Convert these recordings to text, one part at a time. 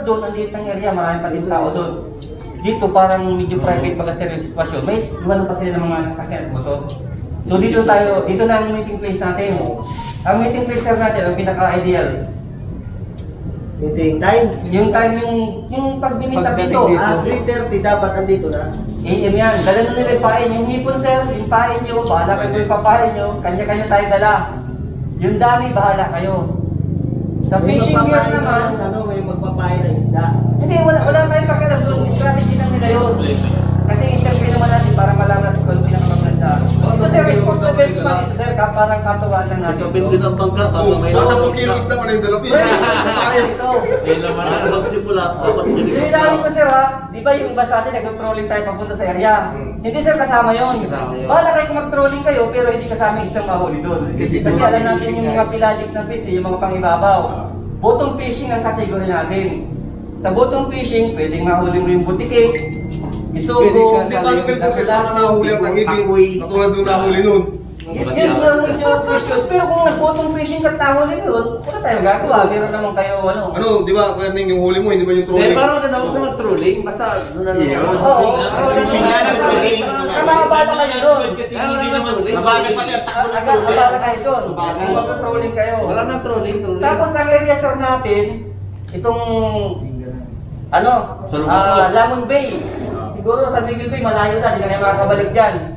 Tapos doon, ang liit ng area, marami pa din tao doon. Dito parang medyo private baga sir yung sitwasyon. May iwan pa sila ng mga sasakyan at motor. So dito na ang meeting place natin. Ang meeting place sir natin, ang pinaka-ideal. Meeting time? Yung time, yung pag-dimitag dito. 3:30 dapat andito na. AM yan. Dala na nila yung pain. Yung hipon sir, yung pain nyo, bahala kayo yung papain nyo. Kanya-kanya tayo dala. Yung dami, bahala kayo. Sa fishing gear naman, may magpapain ng isda. hindi, wala tayong pakialam doon. Strategy lang nila yun. Kasi interview naman natin para malaman natin kung pinakamaganda. So sir, responsible sa ito sir, parang katuwaan lang natin. Kapit din ang bangka, baka may Nasa po kilos na yung dalapin. Ito. Eh, laman na magsimula. Dapat Hindi namin ko sir ha, di ba yung iba sa atin nag-trolling tayo papunta sa area? Hindi sir, kasama yun. Bahala kayo kung mag-trolling kayo, pero hindi kasama isang mahuli doon. Kasi alam natin yung mga pelagic na fish, yung mga pangibabaw. Bottom fishing ang kategory natin. Sa bottom fishing, pwedeng mahuli mo yung butike, isugo, Hindi paano pero kasi baka nahuli ang tangibig. Katulad nung nahuli nun. Yun lang yung question. Pero kung nag-bottom fishing ka tahuli yun, wala tayong gagawa. Meron naman kayo ano. Ano, di ba, Kuya Ning, yung huli mo, hindi ba yung Eh, trolling? parang maganda mo na mag-trolling. Basta, doon na lang. Oo. Kamabala kayo doon. Kasi hindi naman Nabagal pati ang takbo ng Abala kayo doon. Kung mag-trolling kayo. Wala nang trolling. Tapos ang area sir natin, itong ano, Lamon Bay. Siguro sa Miguel Bay, malayo na, hindi ka na makakabalik dyan.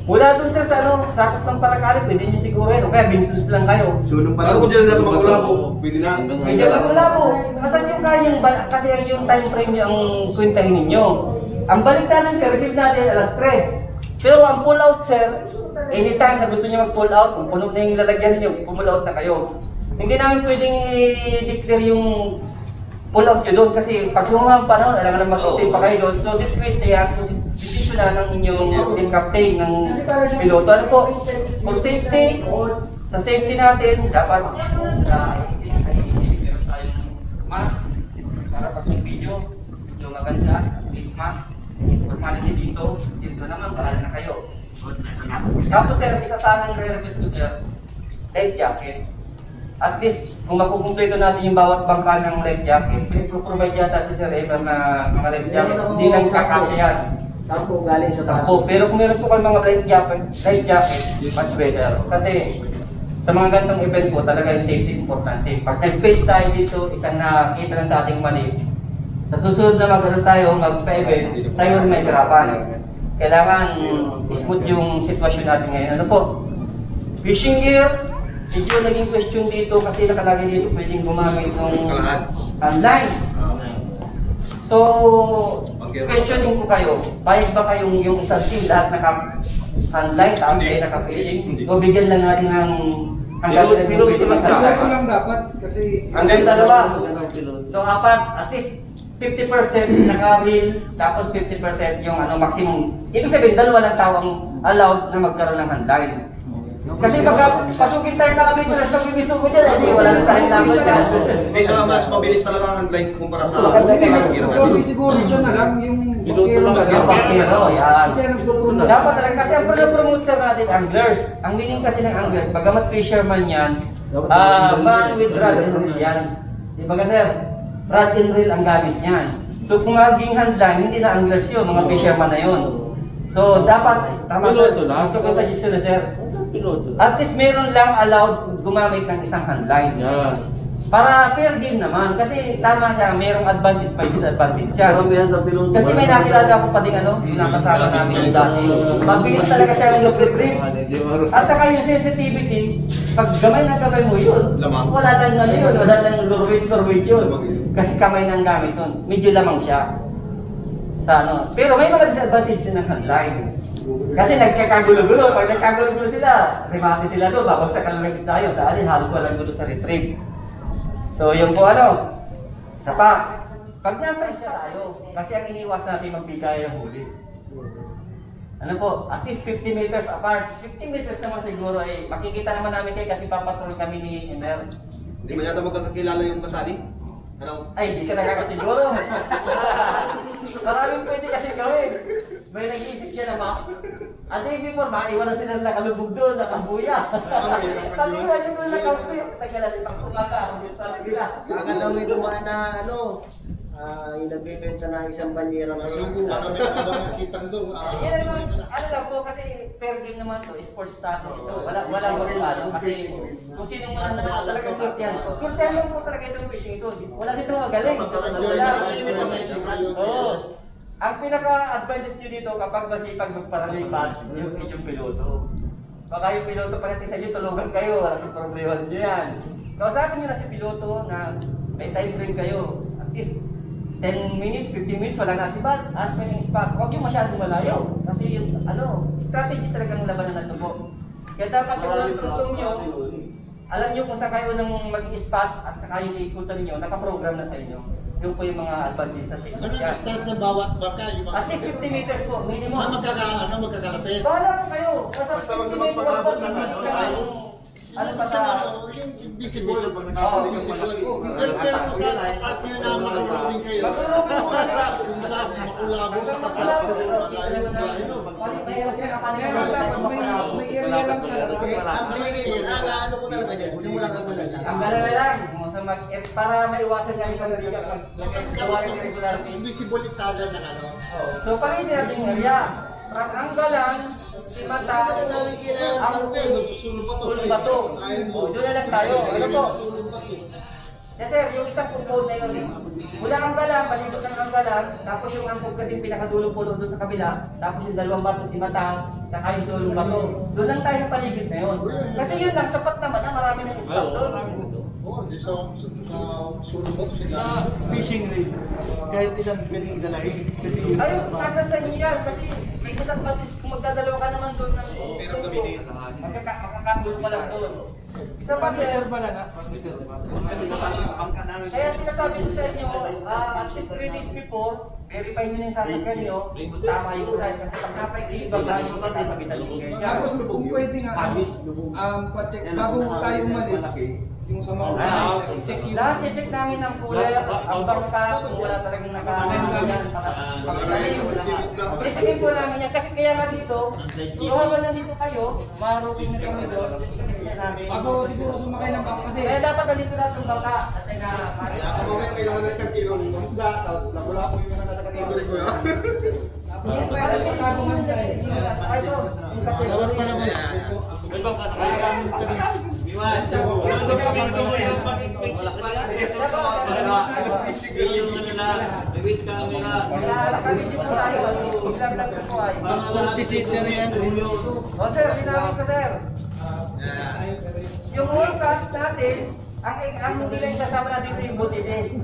Mula dun sir sa ano, sakop ng Paracali, pwede nyo siguro yun. O kaya Binsus lang kayo. Sulong pa Ano kung dyan sa Magulabo, pwede na. Medyo wala po. Masan yung kanyang kasi yung time frame nyo ang kwentahin ninyo. Ang balik natin sir, receive natin alas 3. Pero ang pull out sir, anytime na gusto nyo mag-pull out, kung puno na yung lalagyan nyo, pull out na kayo. Hindi namin pwedeng i-declare yung pull out nyo doon kasi pag sumama ang panahon, alam na mag-stay pa kayo doon. So this Wednesday, ang decision na ng inyong team captain, ng piloto. Ano po, for safety, sa safety natin, dapat meron tayong mask para pag mag-video, medyo maganda, face mask, formality dito naman, bahala na kayo. Tapos sir, isa sanang re-request ko sir, life jacket. At least, kung makukumpleto natin yung bawat bangka ng life jacket, piniproprovide yata si Sir Evan na mga life jacket. Hindi lang sa kasya yan. Tampo galing sa Tampo. Pero kung meron po kayo mga life jacket, much better. Kasi sa mga ganitong event po, talaga yung safety importante. Pag nag-face tayo dito, isang nakita lang sa ating mali. Sa susunod na mag-pa-event, tayo rin may sarapan. Kailangan smooth yung sitwasyon natin ngayon. Ano po? Fishing gear, medyo naging question dito kasi nakalagay dito pwedeng gumamit ng online. So, questioning ko kayo, bayad ba kayong yung isang team lahat naka-online tapos ay naka-fishing? O bigyan lang natin ng hanggang Piloto lang dapat kasi hanggang dalawa. So, apat, at least 50% naka-wheel, tapos 50% yung ano maximum. Ibig sabihin, dalawa lang tao ang allowed na magkaroon ng handline. Kasi pagka pasukin tayo na kami sa pagbibiso ko dyan, kasi wala na sa akin lang dyan. May sa mas mabilis talaga ang handline kumpara sa siguro siya na lang yung Piloto lang Yung pakero, yan. Kasi nagpupunta. Dapat talaga, kasi ang promote sir natin, anglers. Ang meaning kasi ng anglers, bagamat fisherman yan, man with rod and reel yan. Di ba sir? Rod and reel ang gamit niyan. So kung maging handline, hindi na anglers yun, mga fisherman na yun. So dapat, tama sir, gusto ko sa suggestion na sir. At least meron lang allowed gumamit ng isang handline. Yan. Para fair game naman. Kasi tama siya, merong advantage pa, disadvantage siya. Kasi may nakilala ako pa din ano, yung nakasama namin yung dati. Mabilis talaga siya yung retrieve. At saka yung sensitivity, pag gamay na kamay mo yun, wala lang ano yun, wala lang lurwit yun. Kasi kamay ng gamit yun, medyo lamang siya. Sa ano. Pero may mga disadvantage din ng handline. Kasi nagkakagulo-gulo. Pag nagkagulo-gulo sila, remate sila doon, babagsak ang legs tayo. Sa alin, halos walang gulo sa retrieve. So, yung po ano, sapa, pag nasa isa tayo, kasi ang iniwas natin magbigay ang huli. Ano po, at least 50 meters apart. 50 meters naman siguro ay makikita naman namin kayo kasi papatrol kami ni Emer. Hindi ba yata magkakakilala yung kasali? Ano? Ay, di ka nakakasiguro. Maraming pwede kasi gawin. May nag-iisip siya na At before, maiwan na sila nakalubog doon, nakabuya. Pag-iwan nyo doon nakabuya, tagalan itang umaga, sa nagila. Agad daw may dumaan na yung nagbibenta na isang banyera na sugo. Kami nakakita doon. Yan naman, ano lang po, kasi fair game naman to, sports tackle ito. Wala bang kasi kung sinong mga talaga surtihan po. Surtihan lang po talaga itong fishing ito. Wala dito magaling. Oo. Ang pinaka-advantage nyo dito kapag masipag magparalipat, yung piloto. Baka yung piloto pagdating sa inyo, tulugan kayo, walang problema nyo yan. Kausapin nyo na si piloto na may time frame kayo. At least 10 minutes, 15 minutes, wala na si Bat at may spot. Huwag yung masyadong malayo. Kasi yung strategy talagang labanan na ito po. Kaya dapat yung tutong nyo, alam nyo kung saan kayo nang mag-spot at saka yung ikutan ninyo, nakaprogram na sa inyo. Yung po yung mga advantage na Ano yung distance ng bawat baka? at least 50 meters po, minimum. Magkakalapit? Bahala kayo. Basta wag naman pag-abot ng ano pa sa... Yung visible, pag nakaka-visible. Pero kung sa part nyo na makulubin kayo, kung sa makulabo sa pasap, malayo ba ino? May area lang talaga. Ano ko talaga dyan? Simulan ka mo lang. Ang galala lang, para maiwasan nga yung pagbibigat pag gawa yung regularity. Invisible itself ng ano? So, pangiti natin yung area. Ang galang, si Mata, ang sulong bato. Doon na lang tayo. Ano po? Yes sir, yung isang compound na yun. Mula ang galang, palibot ng ang galang, tapos yung angkog kasi pinakadulong pulo doon sa kabila, tapos yung dalawang bato si Mata, saka yung sulong bato. Doon lang tayo sa paligid na yun. Kasi yun lang, sapat naman na marami ng stop doon. Oo, di sa sulong ba sila? Fishing rig. Kahit ilan pwedeng dalahin. Kasi Ayun, nasa sa inyo yan, kasi may isang batis, kung magdadalawa ka naman doon ng makakatulong ka lang doon. Isa pa sir, kaya sinasabi ko sa inyo, at least 3 days before, verify nyo na yung sasakyan nyo, tama yung size, kasi pag napaisip, baka yung nasa bitalong kayo dyan. Tapos kung pwede nga, pa-check, bago tayo umalis, yung sa mga check yun. Lahat check namin ang kulay, ang bangka, kung wala talagang nakahanap yan, checkin po namin yan, kasi kaya nga dito, so habang nandito kayo, marupin na kami doon, kasi siya namin. Bago siguro sumakay ng bangka kasi. Kaya dapat nandito lahat ng bangka, at saka Ako mga kailangan na isang kilong bangsa, tapos nabula ko yung mga nasa kategory ko yun. Tapos pwede pagkago man siya eh. Dapat pa naman. may bangka na kaya. Iwan. Yung ano na, with camera. kami dito tayo, ilang lang po ay. Multi-seater yan. O sir, linawin ko sir. Yung all cuts natin, ang nila yung sasama na dito yung butite.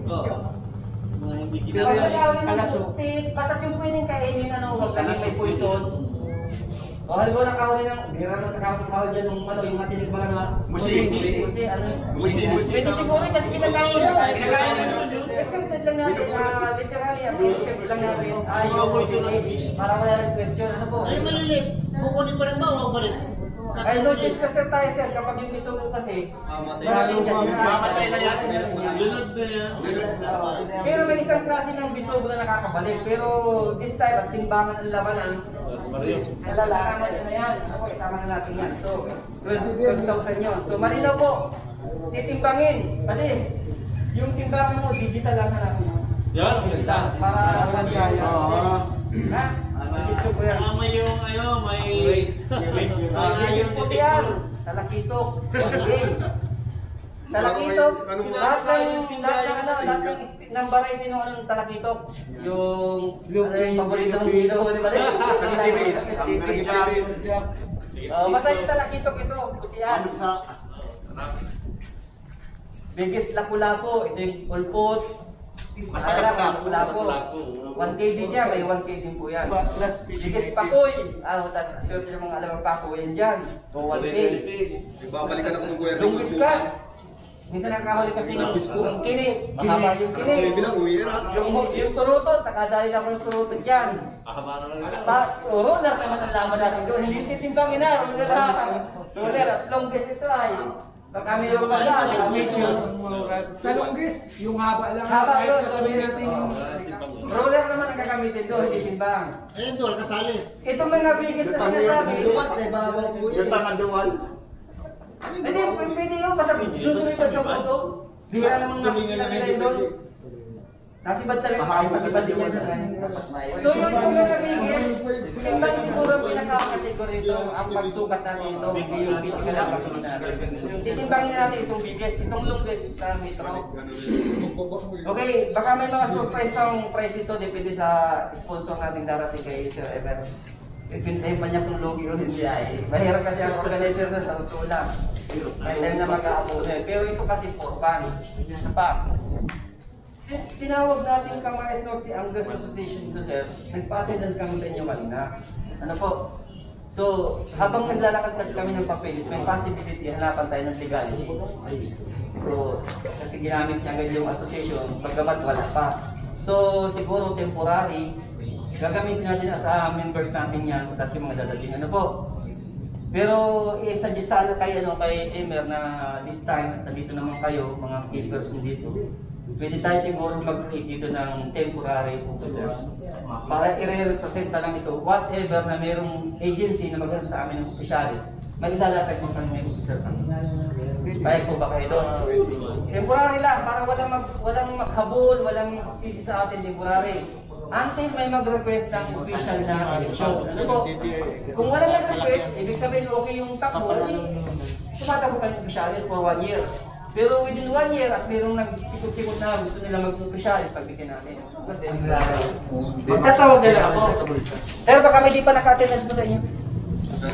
Mga hindi Pagkakawin ng toothpick, basta't yung pwedeng kainin, huwag kami may poison. O halimbawa nakawin ng, bira na nakawin dyan yung matinig mga na, Musi. Pwede siguro kasi pinakain nyo. Accepted lang natin, literally, accepted lang natin, yung para wala ng question, ano po? Ay, malilit. Kukunin pa rin ba o balik? Ay, no, discuss tayo sir, kapag yung gusto mo kasi, Mamatay na yan. Lunod na yan. pero may isang klase ng bisogo na nakakabalik. Pero this time, at timbangan ang labanan, sa lalakaman na yan. Ako, isama na natin yan. So, 12,000 yun. So, malinaw po, titimbangin. Pati, yung timbangan mo, digital lang na natin. Yan, Digital. Para magkaya. Ha? Gusto ko yan. May yung ano, may Yung puti yan. Talakitok. Okay. Talakitok. Lahat ng variety ng anong talakitok. Yung paborito ng hilo, di ba? Basta yung talakitok ito. Puti yan. Biggest lapu-lapu. Ito yung ulpot. Masarap ang lapu-lapu. 1 kg niya, may 1 kg din po yan. Biggest pakoy. Sure yung mga alam ang pakoy yan dyan. O 1 kg. Babalikan ako ng kuya. Yung whiskas. Minsan nakakahuli kasi yung kini. Mahaba yung kini. Yung turutot, nakadali ako ng turutot dyan. Mahaba na lang. Roller naman ang laman natin doon. Hindi titimbangin na. Roller, longest ito ay. Baka may yung pala. Sa longest, yung haba lang. Haba yun. Sabihin natin yung Roller naman ang gagamitin doon, hindi timbang. Ayun doon, kasali. Itong mga bigas na sinasabi, Duwan sa ibabaw po yun. Yung tangan duwan. hindi, pwede yun, basta susunod sa photo. Bihira namang nakikita nila yun doon. Nasibad talaga, nasibad din yan. So yung mga bigis, timbang siguro ang pinaka-category ito, ang pagsukat natin ito, hindi yung physical na pagsukat natin. Titimbangin natin itong bigis, itong longest sa metro. Okay, baka may mga surprise pang price ito, depende sa sponsor natin darating kay Sir Ever. Ipintayin pa niya kung logi o hindi ay. Mahirap kasi ang organizer sa totoo lang. May time na mag-a-apone. Pero ito kasi for fun. Isa pa. Since tinawag natin Camarines Norte Anglers Association to sir, nagpa-attendance kami sa inyo kanina. Ano po? So, habang naglalakad kasi kami ng papeles, may possibility, hanapan tayo ng legality. So, kasi ginamit niya agad yung association, pagkamat wala pa. So, siguro temporary, gagamitin natin sa members natin yan, tapos yung mga dadating. Ano po? Pero, suggest sana kay Emer na this time, nandito naman kayo, mga keepers dito. Pwede tayo siguro mag-create dito ng temporary officers para i-represent lang ito. Whatever na mayroong agency na maghanap sa amin ng officialis, maglalapit mo kami may officer kami. Payag po ba kayo doon? Temporary lang, para walang maghabol, walang sisi sa atin temporary. Until may mag-request ng official na election. Ano po? Kung walang nag-request, ibig sabihin okay yung takbo, tumatakbo kayo ng officialis for 1 year. Pero within 1 year at mayroong nagsikot-sikot na gusto nila mag-official, pagbikin namin. Magtatawag nila ako. Pero baka may di pa naka-attendance mo sa inyo.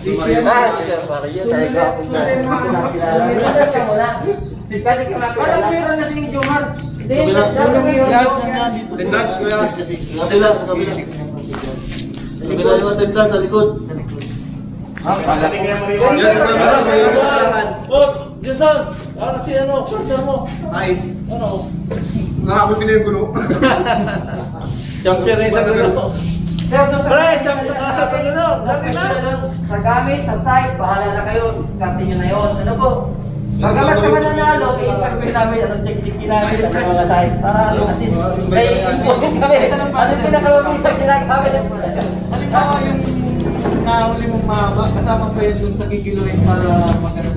Sige, para yun. Tayo ko ako na. Pinagkakilala ka muna. Pwede ka makilala. Parang meron na si Jomar. Hindi, lahat na nga dito. Tendas, kuya. Tendas, sa kabila. Kabila naman tendas sa likod. Jason, ano si partner mo? Ay, Ano? nakapag pina yung gulo. Champion rin sa gulo. Pre, sa gamit, sa size, bahala na kayo. Diskarte nyo na yun. Ano po? Pagkamas sa mananalo, i-interview namin anong technique namin at mga size. Para at least, may important kami. Anong pinakawag sa ginagamit? Halimbawa yung nahuli mong mahaba, kasama pa yun dun sa kikiluin para magkaroon.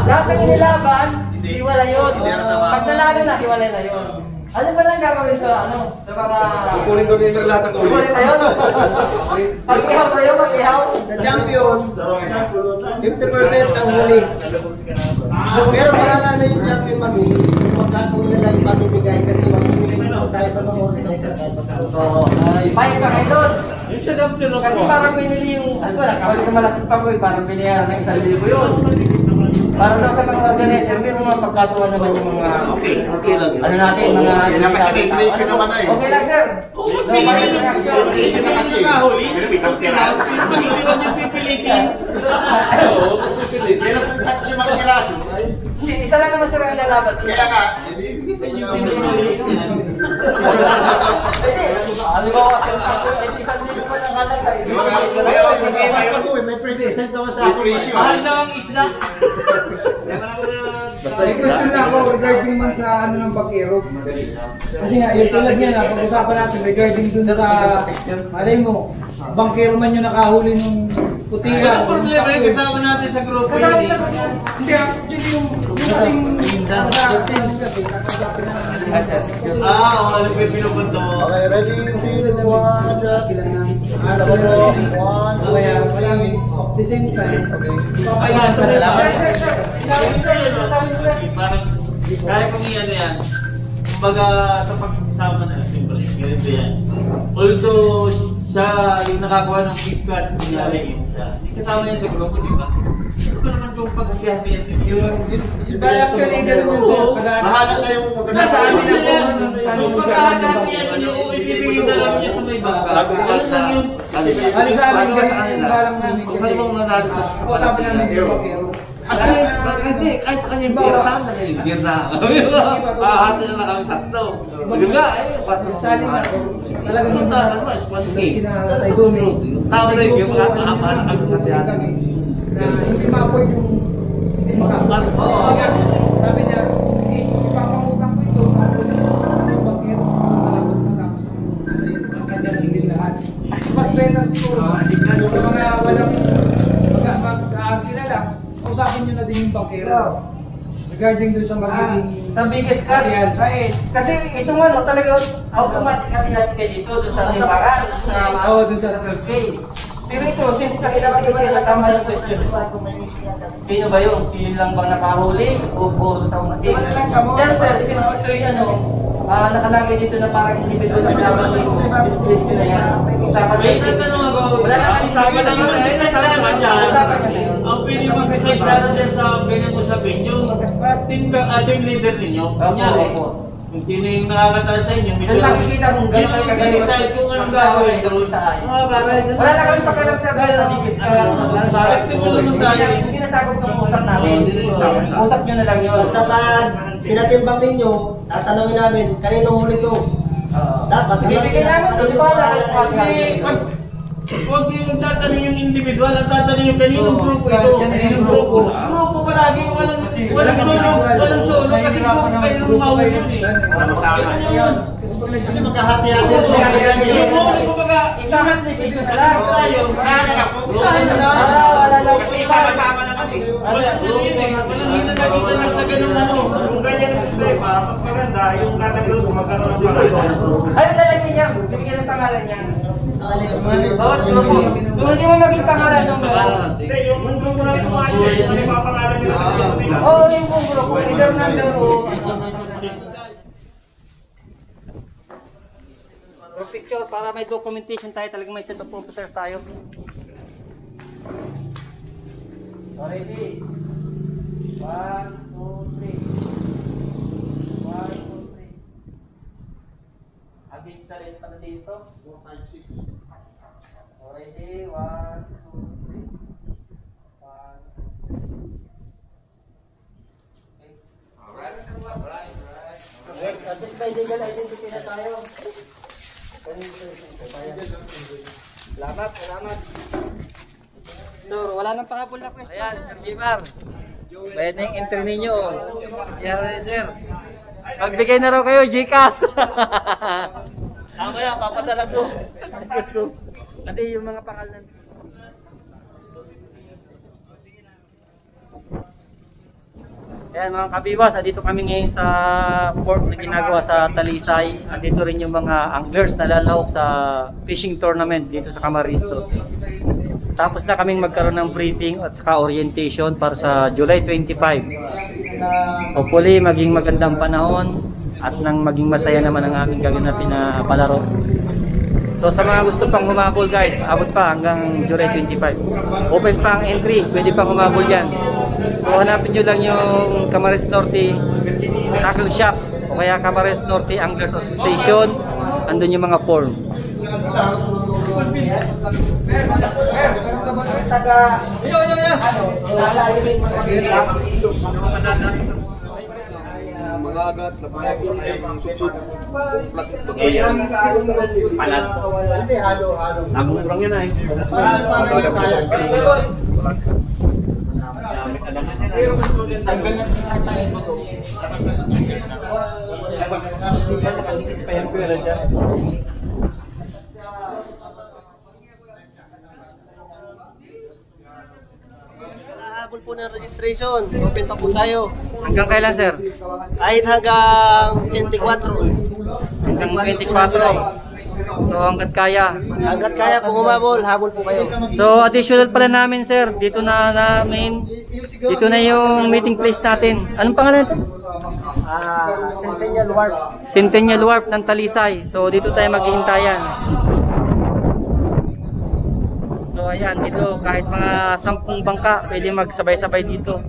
Lahat ng inilaban, hiwala yun. Hindi kasama. Pag nanalo na, hiwala na yun. Ano ba lang gagawin sa sa mga... Kukunin ko rin ng lahat ng ulit. Kukunin na yun? Pag-ihaw kayo, pag-ihaw. Sa champion, 50% ang huli. Pero bahala na yung champion mami, magkano nila yung pamibigay kasi magpipili tayo sa mga organizer. Oo. Pahin ka kayo doon. Kasi parang binili yung... Ano ba, nakawali ka malapit pa ko parang biniyaran ng 1,000 yun. Para daw sa mga organizer, may mga pagkatuwa naman yung mga... Okay lang. Ano natin, mga... Yan lang kasi may inflation naman na eh. Okay lang, sir. Inflation na kasi. Pero may isang piraso. Pero at 5 piraso. Hindi, isa lang naman sir ang lalaban. Kaya nga, Hindi, ano ba kasi isang libo pa lang halaga. May present naman sa ako. Mahal na ang isda. May question lang ako regarding man sa ano ng pag-aerob. Kasi nga, yung tulad niya na, pag-usapan natin regarding dun sa, malay mo, bangkero man yung nakahuli ng putihan. Ano problema yung kasama natin sa grupo Hindi, Hindi, actually yung kasing ano yung pinupunto mo? Okay, ready? 3, 2, 1, shot. kaya walang at the same time. Parang, kaya kong iyan yan. Kumbaga, sa pagsasama na, siyempre, ganito yan. Also, siya yung nakakuha ng gift card sa nangyari yun siya. Kasama niya sa grupo, di ba? Ito naman kung paghati-hati yan. Iba actually ganun yun sir. Mahanap na yung Nasa amin na po. Kung paghahati yan, yung ibibigay na lang niya sa may bangka. Bali sa amin kasi yung balang namin kasi ako sabi namin yung pag-aerob. Hindi, kahit sa kanyang beer, saan na yung beer na? Hati na lang kami tatlo. Diba? Sali na ako. Talagang kinakatay ko may Tama na yung mga kakapalan kami kami na hindi ma-afford yung hindi makapag. Kasi nga, sabi niya, sige, ipapangutang ko ito tapos yung pag-aerob malabot na tapos ano yun. pag-usapan nyo na din yung bangkero. Regarding doon sa magiging... Sa biggest cut. Kasi ito nga, no, talaga automatic natin kayo dito doon sa limbagan. Oo, doon sa 12K. Pero ito, since nakita kasi sila tama ng question, sino ba yun? Sino lang bang nakahuli? O sa mga team? Yan sir, since ito yung nakalagay dito na parang individual na laban yung discretion na yan. Usapan May tatanong ako. Wala na kami usapan na yun. Usapan na yun. Ang pwede mag-decide lalo din sa ganyan mo sabihin, yung ating leader ninyo. Kunyari, kung sino yung nakakataas sa inyo, Yung nakikita kung gano'n kayo kagawin. decide kung anong gagawin. Wala na kami pakialam sir sa biggest Hindi nasakop ng usap namin. Usap nyo na lang yun. Basta pag pinatimbang ninyo, tatanungin namin, kanino huli to? Dapat. Bibigyan namin doon para Huwag yung tatanong yung individual, ang tatanong yung kaninong grupo ito. Kaninong grupo. Grupo palagi, walang solo, kasi grupo kayo nung mawin yun eh. Kasi magkahati-hati. Yung mawin ko baga, isahan decision na lang. isahan na lang. Kasi sama-sama naman eh. Walang solo yun eh. Walang hinagagita lang sa ganun ano. Kung ganyan ang sistema, mas maganda yung natagil kung magkaroon ng pangalan. Ayun, lalagyan niya. Bibigyan ng pangalan niya. Bawat grupo. Kung hindi mo maging pangalan nung Hindi, yung grupo na sumali, may papangalan nila sa grupo nila. Oo, yung buong grupo. Leader number o for picture, para may documentation tayo, talagang may set of officers tayo. Ready? 1, 2, 3. 1, 2, 3. Against the red pala dito. 4, 5, 6. Ready? 1, 2, 3. 1, 2, 3. At least may legal identity na tayo. Salamat. Sir, wala nang pakapul na question. Ayan, Sir Jimar. Pwede yung entry ninyo. Yan, sir. Magbigay na raw kayo, Gcash. Ako yan, papadala ko. Discuss ko. Pati yung mga pangalan. Ayan mga kabiwas, dito kami ngayon sa port na ginagawa sa Talisay. Dito rin yung mga anglers na lalahok sa fishing tournament dito sa Camaristo. Tapos na kaming magkaroon ng briefing at saka orientation para sa July 25. Hopefully maging magandang panahon at nang maging masaya naman ang aming gaganapin na palaro. So sa mga gusto pang humabol guys, abot pa hanggang July 25. Open pa ang entry, pwede pang humabol yan. So hanapin nyo lang yung Camarines Norte Tackle Shop o kaya Camarines Norte Anglers Association. Andun yung mga form. Magagat, napagapin yung sutsut. Palat. Hindi, halo-halo. Namusurang yan ay. Parang yung kaya. Habol po ng registration. Open pa po tayo. Hanggang kailan sir? Kahit hanggang 24. Hanggang 24. So hanggat kaya. Hanggat kaya po humabol, habol po kayo. So additional pala namin sir, dito na yung meeting place natin. Anong pangalan ito? Centennial Warp. Centennial Warp ng Talisay. So dito tayo maghihintayan. So ayan, dito kahit mga 10 bangka pwede magsabay-sabay dito.